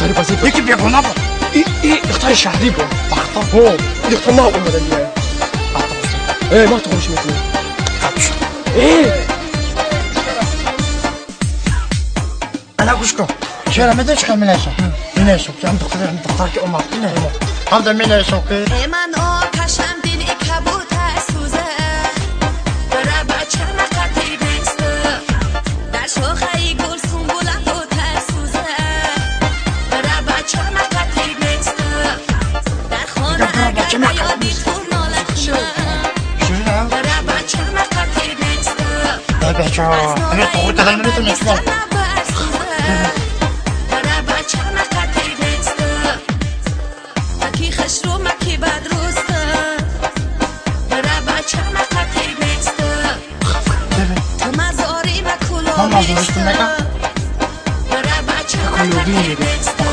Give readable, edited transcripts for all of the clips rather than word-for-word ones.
غريبة زي یکی بیگونه بود. اختار شهری بود. بختا. اوه اختار ما اومدن دیگه. ما تخونش میکنیم. انا گوش کن. چرا میدونی چه می‌نویسم؟ می‌نویسم که هم دختر که اومد نه. هم در می‌نویسم که من آتشم دل کبوتر سوزه برای بچه مقتی بسته در شاخه گل سنبولم دوتر سوزه برای بچه مقتی بسته در خانه اگر بیادی تو ناله کنم برای بچه مقتی بسته ای بچه ها اگه تو خود دادن نمیتونی نشمال برای بچه مقتی بسته مکی خش رو مکی بد روسته برای بچه مقتی بسته تو مزاری مکولو من مزارشتون نگم برای بچه مقتی بسته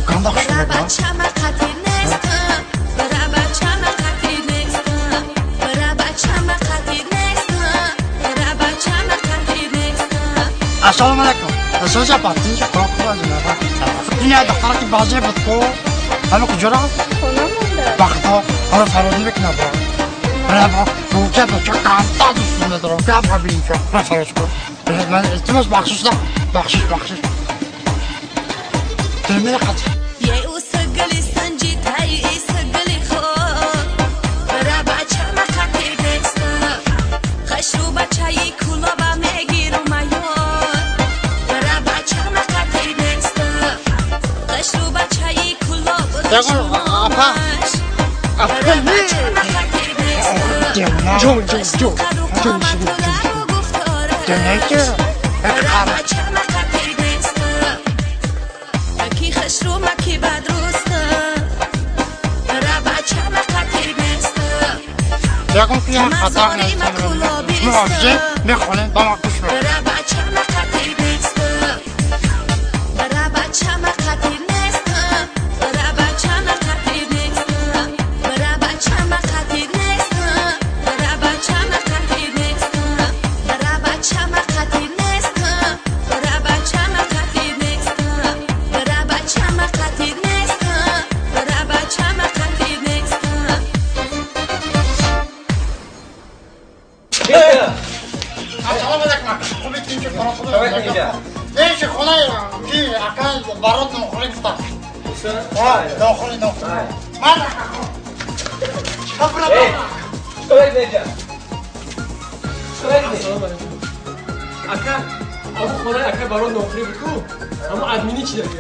گنده خوش برای نگم بچه مقتی نسته برای بچه مقتی نسته برای بچه مقتی نسته برای بچه مقتی نسته السلام علیکم سوزا پارتی که کار کنم دنیا دختر که بازی بود کو همه کجا رفت خونه مونده بخدا حالا فرودی بکنه برا رو که بچه کانتا دوست ندارم که برا بینیم که فرش کن من التماس بخشش ده بخشش ترمینه قطع یه او سگلی سنجی تایی ای سگلی خواب برای بچه مقتی بسته خش رو بچه ای کولا و میگیر و میاد برای بچه مقتی بسته خش رو بچه ای کولا و بگو آپا برای بچه مقتی بسته جون دنیا که برای بچه مقتی بسته مکی خش رو مکی بد روسته برای بچه مقتی بسته بگم که یه خطا نیستم موازه میخونیم با ما کش رو برای بچه مقتی بسته برای بچه مقتی نسته برای بچه مقتی نسته برای بچه مقتی نسته برای بچه مقتی نسته برای بچه مقتی نسته برای بچه مقتی نسته برای بچه مقتی نسته برای بچه مقتی نسته السلام علیکم خوبی تیم که فرا خدا نه چه خونه کی اکل برات نخوری گفتم نخوری من Şuraya gideceğim. Şuraya gideceğim. اکا اما خونه اکا برای نوکری بکو اما ادمینی چی داری؟